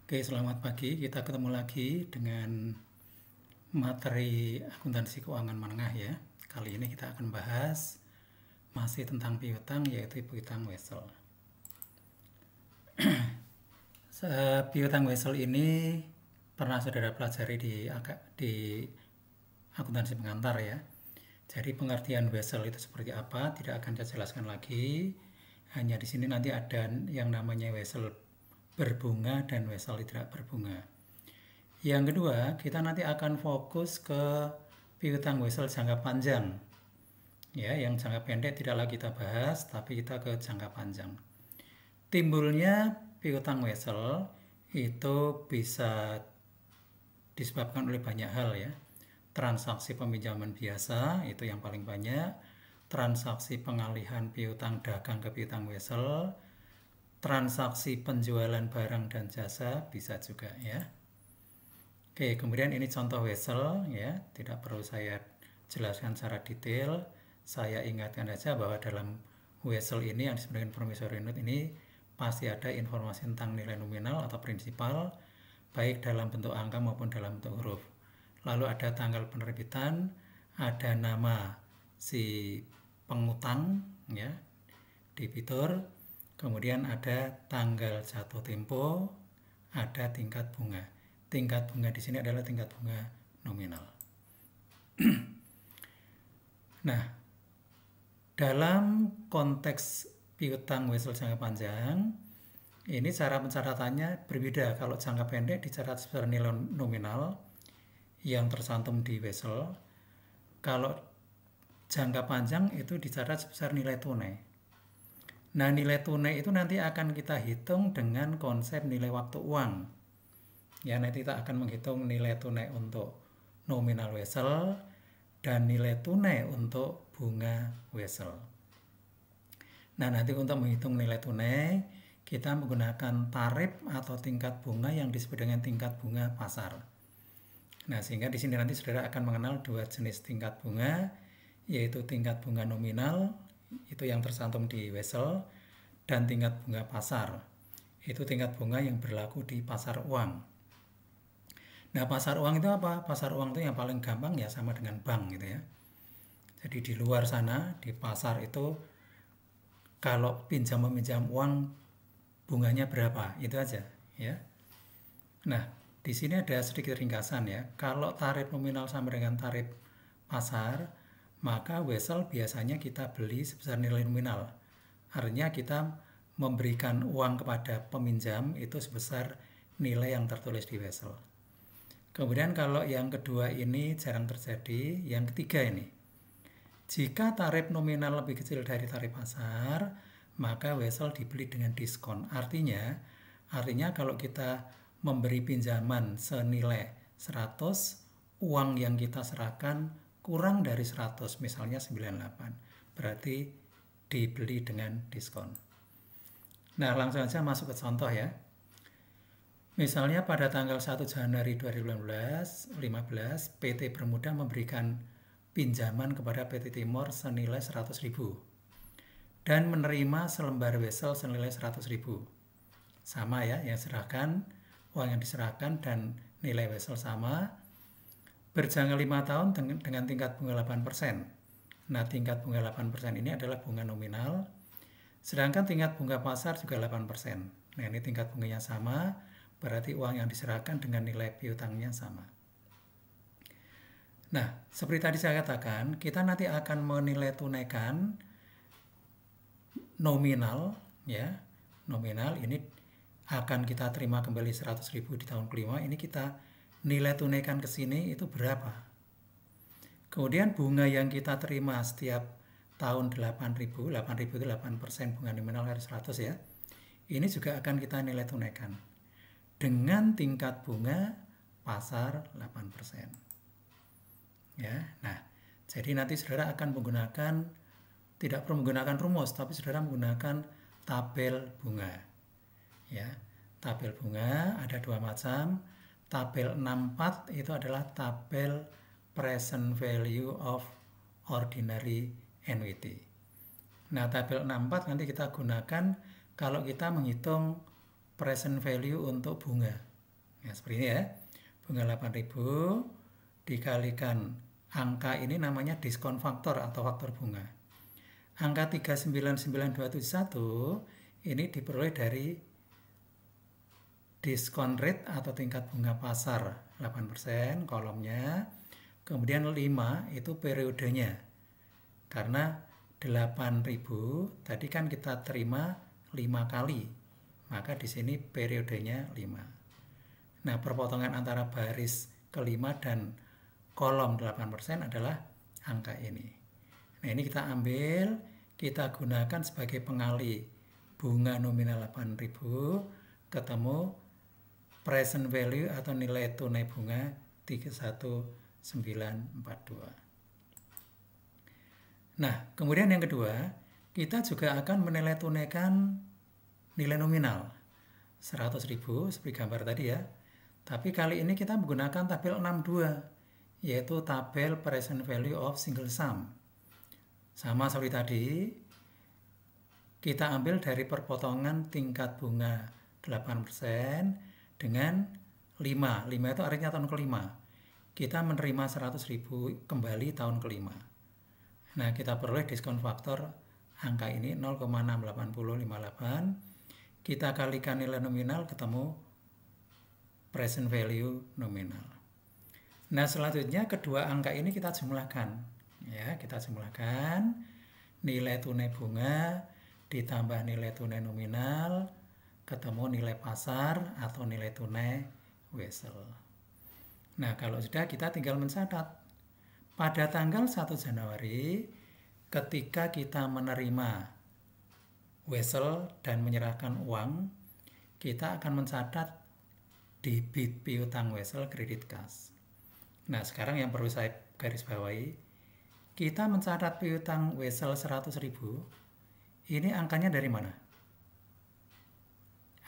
Oke, selamat pagi. Kita ketemu lagi dengan materi akuntansi keuangan menengah ya. Kali ini kita akan bahas masih tentang piutang, yaitu piutang wesel. Piutang wesel ini pernah saudara pelajari di akuntansi pengantar ya. Jadi pengertian wesel itu seperti apa tidak akan saya jelaskan lagi. Hanya di sini nanti ada yang namanya wesel berbunga dan wesel tidak berbunga. Yang kedua, kita nanti akan fokus ke piutang wesel jangka panjang. Ya, yang jangka pendek tidaklah kita bahas, tapi kita ke jangka panjang. Timbulnya piutang wesel itu bisa disebabkan oleh banyak hal ya. Transaksi peminjaman biasa itu yang paling banyak, transaksi pengalihan piutang dagang ke piutang wesel, transaksi penjualan barang dan jasa bisa juga ya. Oke, kemudian ini contoh wesel ya, tidak perlu saya jelaskan secara detail. Saya ingatkan saja bahwa dalam wesel ini yang disebut dengan promissory note ini pasti ada informasi tentang nilai nominal atau prinsipal, baik dalam bentuk angka maupun dalam bentuk huruf. Lalu ada tanggal penerbitan, ada nama si pengutang ya, debitur, kemudian ada tanggal jatuh tempo, ada tingkat bunga. Tingkat bunga di sini adalah tingkat bunga nominal. Nah, dalam konteks piutang wesel jangka panjang, ini cara pencatatannya berbeda. Kalau jangka pendek dicatat secara nilai nominal yang tercantum di wesel. Kalau jangka panjang itu dicatat sebesar nilai tunai. Nah, nilai tunai itu nanti akan kita hitung dengan konsep nilai waktu uang. Ya, nanti kita akan menghitung nilai tunai untuk nominal wesel dan nilai tunai untuk bunga wesel. Nah, nanti untuk menghitung nilai tunai, kita menggunakan tarif atau tingkat bunga yang disebut dengan tingkat bunga pasar. Nah, sehingga di sini nanti saudara akan mengenal dua jenis tingkat bunga, yaitu tingkat bunga nominal, itu yang tercantum di wesel, dan tingkat bunga pasar. Itu tingkat bunga yang berlaku di pasar uang. Nah, pasar uang itu apa? Pasar uang itu yang paling gampang ya sama dengan bank gitu ya. Jadi di luar sana, di pasar itu, kalau pinjam-meminjam uang, bunganya berapa? Itu aja ya. Nah, di sini ada sedikit ringkasan ya. Kalau tarif nominal sama dengan tarif pasar, maka wesel biasanya kita beli sebesar nilai nominal. Artinya kita memberikan uang kepada peminjam itu sebesar nilai yang tertulis di wesel. Kemudian kalau yang kedua ini jarang terjadi, yang ketiga ini. Jika tarif nominal lebih kecil dari tarif pasar, maka wesel dibeli dengan diskon. Artinya kalau kita memberi pinjaman senilai 100, uang yang kita serahkan kurang dari 100, misalnya 98. Berarti dibeli dengan diskon. Nah, langsung saja masuk ke contoh ya. Misalnya pada tanggal 1 Januari 2015, PT Bermuda memberikan pinjaman kepada PT Timor senilai 100.000 dan menerima selembar wesel senilai 100.000. Sama ya, yang serahkan, uang yang diserahkan dan nilai wesel sama. Berjangka 5 tahun dengan tingkat bunga 8%. Nah, tingkat bunga 8% ini adalah bunga nominal. Sedangkan tingkat bunga pasar juga 8%. Nah, ini tingkat bunganya sama, berarti uang yang diserahkan dengan nilai piutangnya sama. Nah, seperti tadi saya katakan, kita nanti akan menilai tunaikan nominal ya. Nominal ini akan kita terima kembali 100.000 di tahun kelima. Ini kita nilai tunaikan ke sini itu berapa? Kemudian bunga yang kita terima setiap tahun 8.000 itu 8% bunga nominal dari 100 ya. Ini juga akan kita nilai tunaikan dengan tingkat bunga pasar 8%. Ya. Nah, jadi nanti saudara akan menggunakan, tidak perlu menggunakan rumus, tapi saudara menggunakan tabel bunga. Ya. Tabel bunga ada dua macam. Tabel 64 itu adalah tabel present value of ordinary annuity. Nah, tabel 64 nanti kita gunakan kalau kita menghitung present value untuk bunga. Ya, seperti ini ya. Bunga 8.000 dikalikan angka ini namanya diskon faktor atau faktor bunga. Angka 399.271 ini diperoleh dari diskon rate atau tingkat bunga pasar 8% kolomnya. Kemudian 5 itu periodenya. Karena 8.000 tadi kan kita terima 5 kali. Maka di sini periodenya 5. Nah, perpotongan antara baris kelima dan kolom 8% adalah angka ini. Nah, ini kita ambil, kita gunakan sebagai pengali bunga nominal 8.000 ketemu present value atau nilai tunai bunga 31942. Nah, kemudian yang kedua, kita juga akan menilai tunaikan nilai nominal 100.000 seperti gambar tadi ya. Tapi kali ini kita menggunakan tabel 62, yaitu tabel present value of single sum. Sama seperti tadi, kita ambil dari perpotongan tingkat bunga 8% dengan 5. 5 itu artinya tahun kelima. Kita menerima 100.000 kembali tahun kelima. Nah, kita peroleh diskon faktor angka ini 0,68058. Kita kalikan nilai nominal ketemu present value nominal. Nah, selanjutnya kedua angka ini kita jumlahkan. Ya, kita jumlahkan nilai tunai bunga ditambah nilai tunai nominal ketemu nilai pasar atau nilai tunai wesel. Nah, kalau sudah kita tinggal mencatat. Pada tanggal 1 Januari ketika kita menerima wesel dan menyerahkan uang, kita akan mencatat debit piutang wesel kredit kas. Nah, sekarang yang perlu saya garis bawahi, kita mencatat piutang wesel 100.000. Ini angkanya dari mana?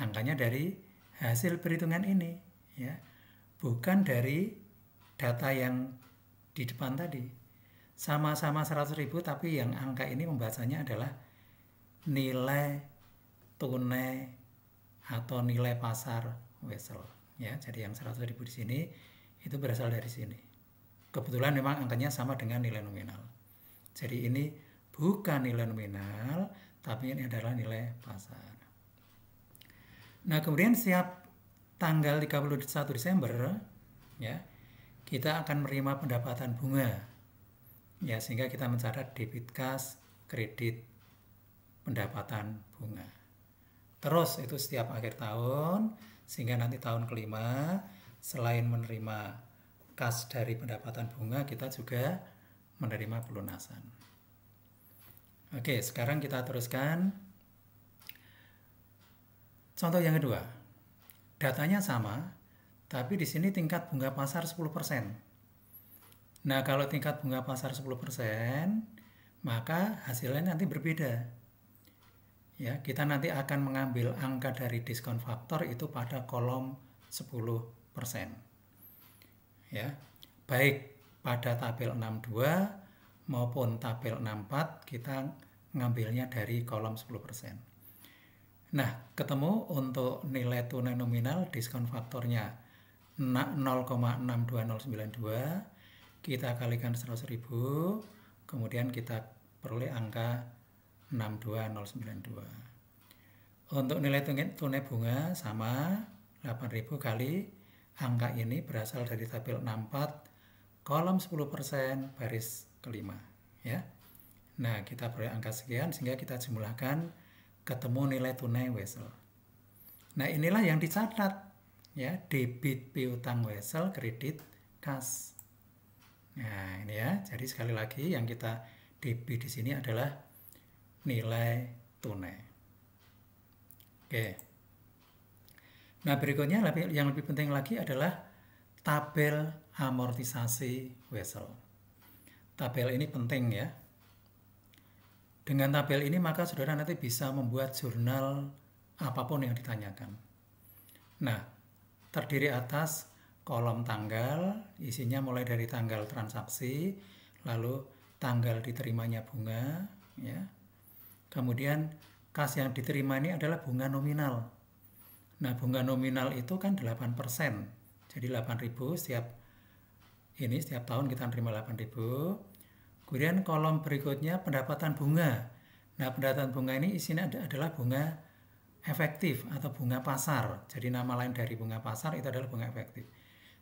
Angkanya dari hasil perhitungan ini, ya. Bukan dari data yang di depan tadi. Sama-sama 100.000 tapi yang angka ini membacanya adalah nilai tunai atau nilai pasar wesel. Ya, jadi yang 100.000 di sini itu berasal dari sini. Kebetulan memang angkanya sama dengan nilai nominal. Jadi ini bukan nilai nominal, tapi ini adalah nilai pasar. Nah, kemudian setiap tanggal 31 Desember, ya, kita akan menerima pendapatan bunga. Ya, sehingga kita mencatat debit kas, kredit, pendapatan bunga. Terus itu setiap akhir tahun, sehingga nanti tahun kelima, selain menerima kas dari pendapatan bunga, kita juga menerima pelunasan. Oke, sekarang kita teruskan. Contoh yang kedua. Datanya sama, tapi di sini tingkat bunga pasar 10%. Nah, kalau tingkat bunga pasar 10%, maka hasilnya nanti berbeda. Ya, kita nanti akan mengambil angka dari diskon faktor itu pada kolom 10%. Ya, baik pada tabel 62 maupun tabel 64 kita ngambilnya dari kolom 10%. Nah, ketemu untuk nilai tunai nominal diskon faktornya 0,62092, kita kalikan 100.000, kemudian kita peroleh angka 62092. Untuk nilai tunai bunga sama 8.000 kali angka ini berasal dari tabel 64 kolom 10% baris kelima, ya. Nah, kita peroleh angka sekian sehingga kita jumlahkan ketemu nilai tunai wesel. Nah, inilah yang dicatat, ya, debit piutang wesel kredit kas. Nah, ini ya. Jadi sekali lagi yang kita debit di sini adalah nilai tunai. Oke. Nah, berikutnya yang lebih penting lagi adalah tabel amortisasi wesel. Tabel ini penting ya. Dengan tabel ini maka saudara nanti bisa membuat jurnal apapun yang ditanyakan. Nah, terdiri atas kolom tanggal, isinya mulai dari tanggal transaksi, lalu tanggal diterimanya bunga, ya. Kemudian kas yang diterima ini adalah bunga nominal. Nah, bunga nominal itu kan 8%. Jadi 8.000 setiap tahun kita terima 8.000. Kemudian kolom berikutnya pendapatan bunga. Nah, pendapatan bunga ini isinya adalah bunga efektif atau bunga pasar. Jadi nama lain dari bunga pasar itu adalah bunga efektif.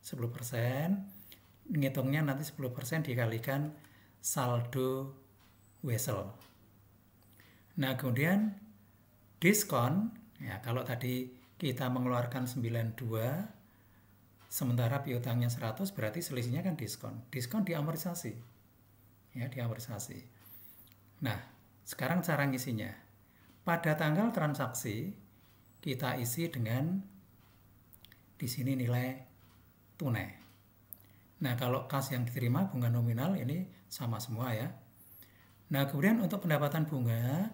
10%, ngitungnya nanti 10% dikalikan saldo Wesel. Nah, kemudian diskon, ya kalau tadi kita mengeluarkan 92, sementara piutangnya 100, berarti selisihnya kan diskon. Diskon diamortisasi. Ya, diamortisasi. Nah, sekarang cara ngisinya. Pada tanggal transaksi, kita isi dengan di sini nilai tunai. Nah, kalau kas yang diterima bunga nominal ini sama semua ya. Nah, kemudian untuk pendapatan bunga,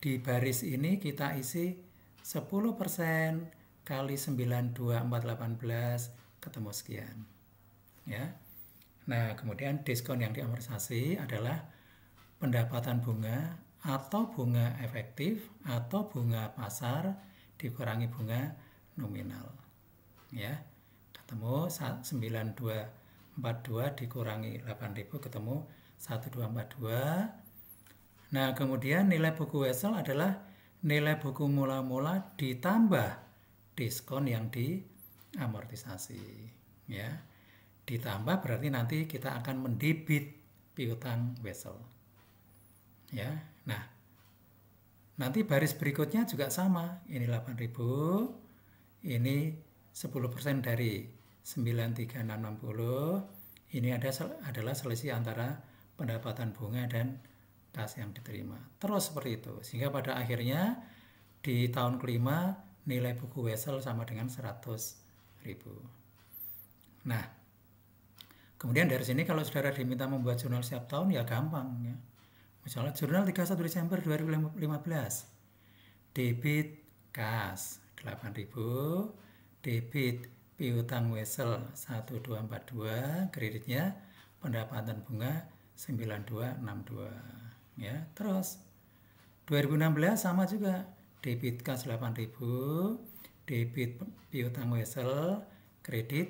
di baris ini kita isi 10% kali 92418 ketemu sekian. Ya. Nah, kemudian diskon yang diamortisasi adalah pendapatan bunga atau bunga efektif atau bunga pasar dikurangi bunga nominal. Ya. Ketemu 9242 dikurangi 8.000 ketemu 1242. Nah, kemudian nilai buku Wesel adalah nilai buku mula-mula ditambah diskon yang diamortisasi. Ya. Ditambah berarti nanti kita akan mendebit piutang Wesel. Ya. Nah, nanti baris berikutnya juga sama. Ini 8.000, ini 10% dari 93660. Ini adalah selisih antara pendapatan bunga dan kas yang diterima. Terus seperti itu. Sehingga pada akhirnya di tahun kelima nilai buku Wesel sama dengan 100.000. Nah, kemudian dari sini kalau saudara diminta membuat jurnal setiap tahun ya gampang ya. Misalnya jurnal 31 Desember 2015. Debit kas 8.000, debit piutang Wesel 1242, kreditnya pendapatan bunga 9262. Ya, terus 2016 sama juga, debit kas 8.000, debit piutang Wesel, kredit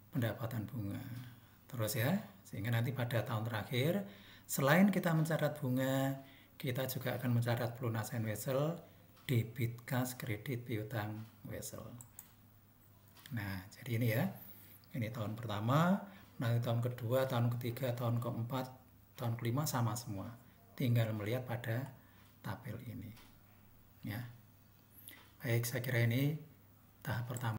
pendapatan bunga. Terus ya, sehingga nanti pada tahun terakhir selain kita mencatat bunga, kita juga akan mencatat pelunasan Wesel, debit kas, kredit piutang Wesel. Nah, jadi ini ya. Ini tahun pertama, nanti tahun kedua, tahun ketiga, tahun keempat, tahun kelima sama semua. Tinggal melihat pada tabel ini. Ya. Baik, saya kira ini tahap pertama.